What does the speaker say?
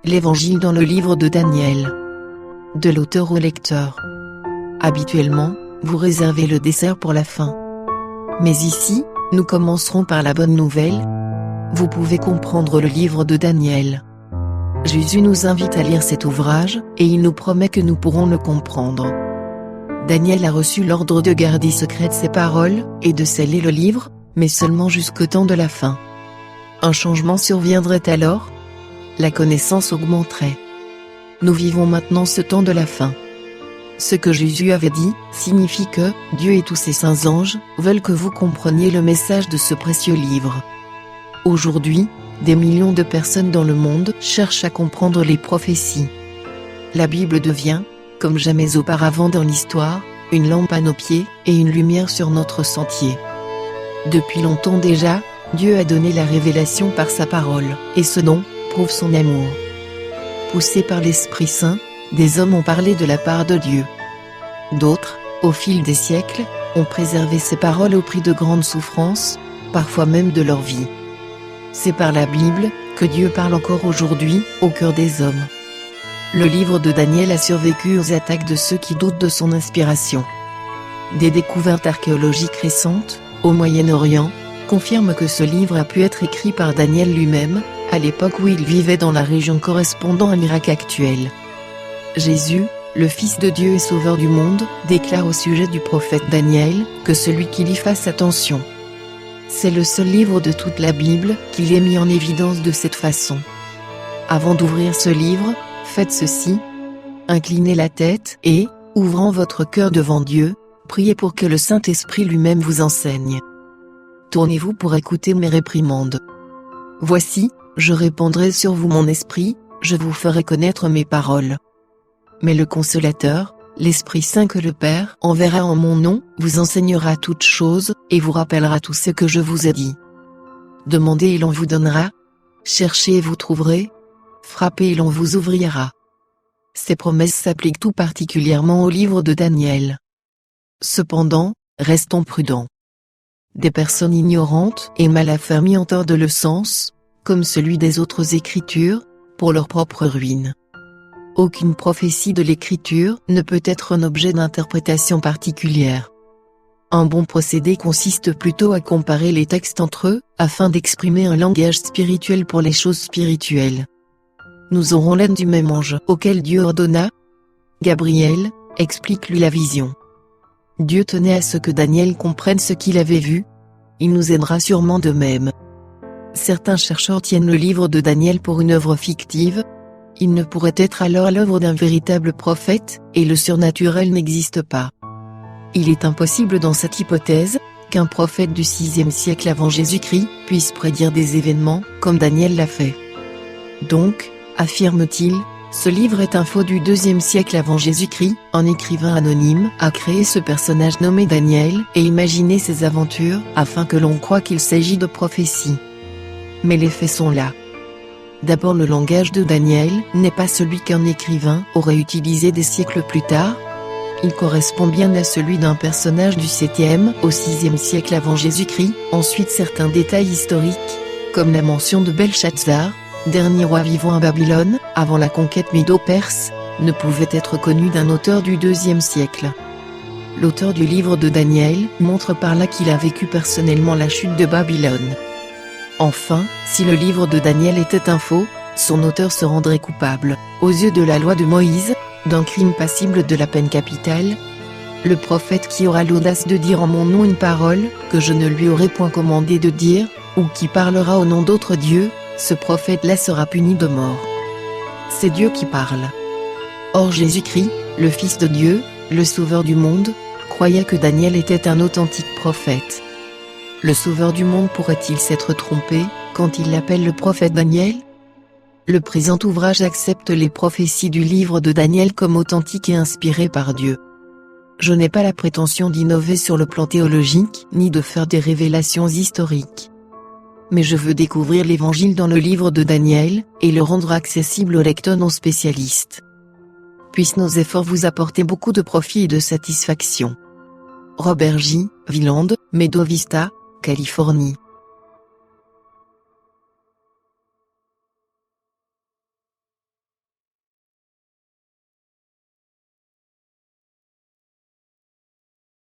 L'Évangile dans le livre de Daniel. De l'auteur au lecteur. Habituellement, vous réservez le dessert pour la fin. Mais ici, nous commencerons par la bonne nouvelle. Vous pouvez comprendre le livre de Daniel. Jésus nous invite à lire cet ouvrage, et il nous promet que nous pourrons le comprendre. Daniel a reçu l'ordre de garder secrètes ses paroles, et de sceller le livre, mais seulement jusqu'au temps de la fin. Un changement surviendrait alors. La connaissance augmenterait. Nous vivons maintenant ce temps de la fin. Ce que Jésus avait dit, signifie que, Dieu et tous ses saints anges, veulent que vous compreniez le message de ce précieux livre. Aujourd'hui, des millions de personnes dans le monde cherchent à comprendre les prophéties. La Bible devient, comme jamais auparavant dans l'histoire, une lampe à nos pieds, et une lumière sur notre sentier. Depuis longtemps déjà, Dieu a donné la révélation par sa parole, et ce don prouve son amour. Poussés par l'Esprit Saint, des hommes ont parlé de la part de Dieu. D'autres, au fil des siècles, ont préservé ces paroles au prix de grandes souffrances, parfois même de leur vie. C'est par la Bible que Dieu parle encore aujourd'hui, au cœur des hommes. Le livre de Daniel a survécu aux attaques de ceux qui doutent de son inspiration. Des découvertes archéologiques récentes, au Moyen-Orient, confirment que ce livre a pu être écrit par Daniel lui-même, à l'époque où il vivait dans la région correspondant à l'Irak actuel. Jésus, le Fils de Dieu et Sauveur du monde, déclare au sujet du prophète Daniel, que celui qui lit fasse attention. C'est le seul livre de toute la Bible qu'il est mis en évidence de cette façon. Avant d'ouvrir ce livre, faites ceci. Inclinez la tête et, ouvrant votre cœur devant Dieu, priez pour que le Saint-Esprit lui-même vous enseigne. Tournez-vous pour écouter mes réprimandes. Voici, je répandrai sur vous mon esprit, je vous ferai connaître mes paroles. Mais le Consolateur, l'Esprit Saint que le Père enverra en mon nom, vous enseignera toutes choses, et vous rappellera tout ce que je vous ai dit. Demandez et l'on vous donnera. Cherchez et vous trouverez. Frappez et l'on vous ouvrira. Ces promesses s'appliquent tout particulièrement au livre de Daniel. Cependant, restons prudents. Des personnes ignorantes et mal affermies en tordent le sens, comme celui des autres écritures, pour leur propre ruine. Aucune prophétie de l'écriture ne peut être un objet d'interprétation particulière. Un bon procédé consiste plutôt à comparer les textes entre eux, afin d'exprimer un langage spirituel pour les choses spirituelles. Nous aurons l'aide du même ange auquel Dieu ordonna. Gabriel, explique-lui la vision. Dieu tenait à ce que Daniel comprenne ce qu'il avait vu. Il nous aidera sûrement de même. Certains chercheurs tiennent le livre de Daniel pour une œuvre fictive. Il ne pourrait être alors l'œuvre d'un véritable prophète, et le surnaturel n'existe pas. Il est impossible dans cette hypothèse, qu'un prophète du VIe siècle avant Jésus-Christ puisse prédire des événements, comme Daniel l'a fait. Donc, affirme-t-il, ce livre est un faux du IIe siècle avant Jésus-Christ, un écrivain anonyme a créé ce personnage nommé Daniel et imaginé ses aventures afin que l'on croie qu'il s'agit de prophéties. Mais les faits sont là. D'abord, le langage de Daniel n'est pas celui qu'un écrivain aurait utilisé des siècles plus tard. Il correspond bien à celui d'un personnage du 7e au 6e siècle avant Jésus-Christ. Ensuite, certains détails historiques, comme la mention de Belshazzar, dernier roi vivant à Babylone, avant la conquête médo-perse, ne pouvaient être connus d'un auteur du IIe siècle. L'auteur du livre de Daniel montre par là qu'il a vécu personnellement la chute de Babylone. Enfin, si le livre de Daniel était un faux, son auteur se rendrait coupable, aux yeux de la loi de Moïse, d'un crime passible de la peine capitale. Le prophète qui aura l'audace de dire en mon nom une parole, que je ne lui aurai point commandé de dire, ou qui parlera au nom d'autres dieux, ce prophète-là sera puni de mort. C'est Dieu qui parle. Or Jésus-Christ, le Fils de Dieu, le Sauveur du monde, croyait que Daniel était un authentique prophète. Le Sauveur du monde pourrait-il s'être trompé, quand il l'appelle le prophète Daniel? Le présent ouvrage accepte les prophéties du livre de Daniel comme authentiques et inspirées par Dieu. Je n'ai pas la prétention d'innover sur le plan théologique, ni de faire des révélations historiques. Mais je veux découvrir l'Évangile dans le livre de Daniel, et le rendre accessible aux lecteurs non spécialistes. Puissent nos efforts vous apporter beaucoup de profit et de satisfaction. Robert J. Viland, Meadow Vista, Californie.